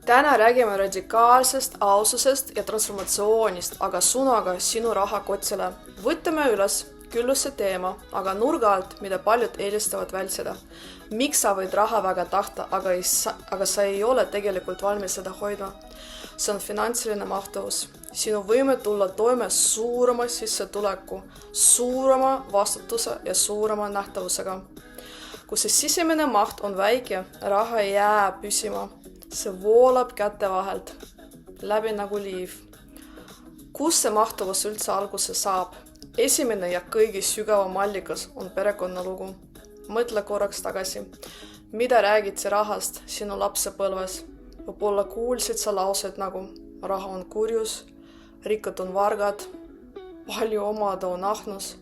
Täna räägime radikaalsest aususest ja transformatsioonist, aga suunaga sinu rahakotsile. Võtame üles külluse teema, aga nurga alt, mida paljud eelistavad vältsida. Miks sa võid raha väga tahta, aga sa ei ole tegelikult valmis seda hoidma? See on finantsiline mahtuvus. Sinu võime tulla toime suurema sissetuleku, suurema vastutuse ja suurema nähtavusega. Kui see sisemine maht on väike, raha ei jää püsima. See voolab käte vahelt, läbi nagu liiv. Kus see mahtuvus üldse alguse saab? Esimene ja kõige sügavam allikas on perekonnalugu. Mõtle korraks tagasi. Mida räägiti rahast sinu lapsepõlves? Võib-olla kuulsid sa laused nagu raha on kurjus, rikkad on vargad, palju omada on ahnus.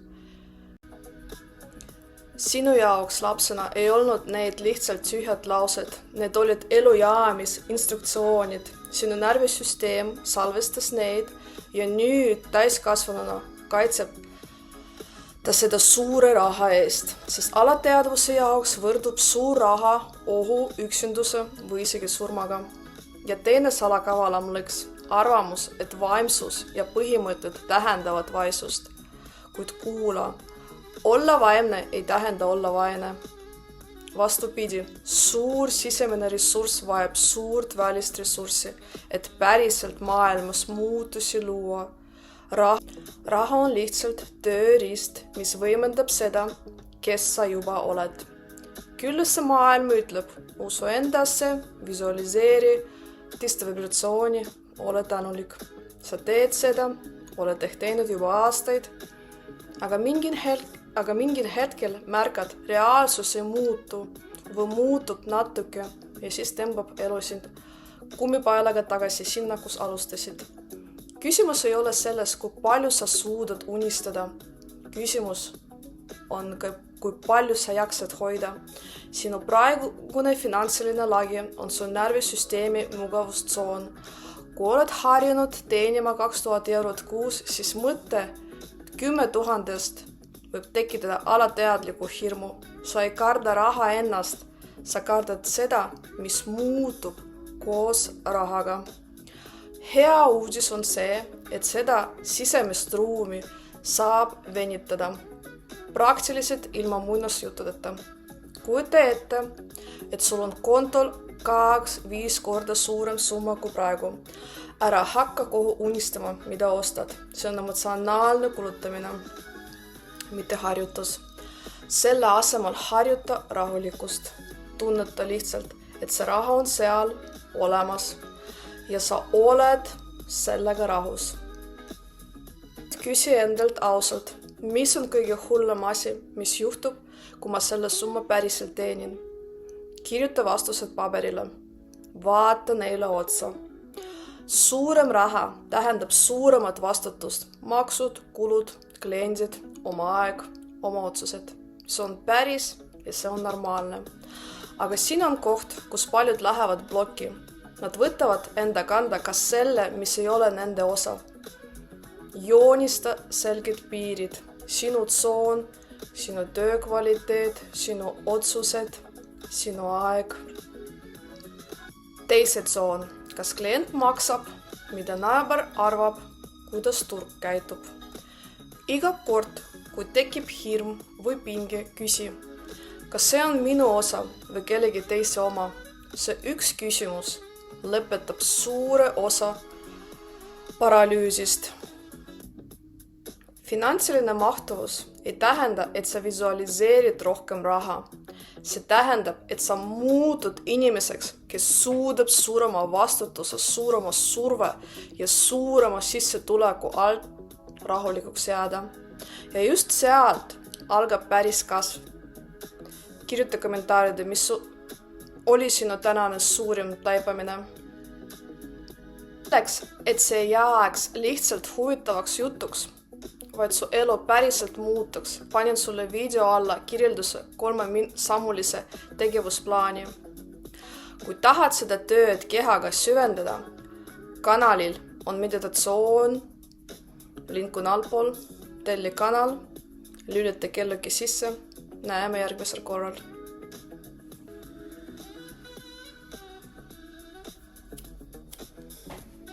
Sinu jaoks lapsena ei olnud need lihtsalt tühjad laused. Need olid elujaamis, instruktsioonid. Sinu närvisüsteem salvestas neid ja nüüd täiskasvanuna kaitseb ta seda suure raha eest, sest alateadvuse jaoks võrdub suur raha ohu, üksinduse või isegi surmaga. Ja teine salakavalam lõks, arvamus, et vaimsus ja põhimõtted tähendavad vaesust. Kuid kuula. Olla vaimne ei tähenda olla vaene. Vastupidi, suur sisemine ressurss vajab suurt välist ressurssi, et päriselt maailmas muutusi luua. Raha on lihtsalt tööriist, mis võimendab seda, kes sa juba oled. Küll see maailm ütleb, usu endasse, visualiseeri, tõsta vibratsiooni, ole tänulik. Sa teed seda, oled ehk teinud juba aastaid, aga mingil hetkel märkad, reaalsus ei muutu või muutub natuke ja siis tõmbab elu sind kummipaelaga tagasi sinna, kus alustasid. Küsimus ei ole selles, kui palju sa suudad unistada. Küsimus on, kui palju sa jaksad hoida. Sinu praegune finantsiline lagi on su närvisüsteemi mugavustsoon. Kui oled harjunud teenima 2000 eurot kuus, siis mõte 10 000 võib tekitada alateadliku hirmu. Sa ei karda raha ennast, sa kardad seda, mis muutub koos rahaga. Hea uudis on see, et seda sisemist ruumi saab venitada. Praktiliselt ilma muinasjuttudeta. Kujuta ette, et sul on kontol 2-5 korda suurem summa kui praegu. Ära hakka kogu unistama, mida ostad. See on emotsionaalne kulutamine, mitte harjutus. Selle asemel harjuta rahulikkust. Tunneta lihtsalt, et see raha on seal olemas ja sa oled sellega rahus. Küsi endalt ausalt, mis on kõige hullem asi, mis juhtub, kui ma selle summa päriselt teenin. Kirjuta vastused paberile. Vaata neile otsa. Suurem raha tähendab suuremat vastutust. Maksud, kulud, kliendid, oma aeg, oma otsused. See on päris ja see on normaalne. Aga siin on koht, kus paljud lähevad blokki. Nad võtavad enda kanda ka selle, mis ei ole nende osa. Joonista selged piirid. Sinu tsoon, sinu töökvaliteet, sinu otsused, sinu aeg. Teise tsoon. Kas klient maksab, mida naaber arvab, kuidas turg käitub. Iga kord, kui tekib hirm või pinge, küsi, kas see on minu osa või kellegi teise oma. See üks küsimus lõpetab suure osa paralüüsist. Finantsiline mahtuvus ei tähenda, et sa visualiseerid rohkem raha. See tähendab, et sa muutud inimeseks, kes suudab suurema vastutuse, suurema surve ja suurema sissetuleku alt rahulikuks jääda. Ja just sealt algab päris kasv. Kirjuta kommentaaride, mis oli sinu tänane suurim taipamine. Selleks, et see ei jääks lihtsalt huvitavaks jutuks, vaid su elu päriselt muutuks, panin sulle video alla kirjelduse 3-sammulise tegevusplaani. Kui tahad seda tööd kehaga süvendada, kanalil on meditatsioon, link on allpool, telli kanal, lülita kelluke sisse, näeme järgmisel korral.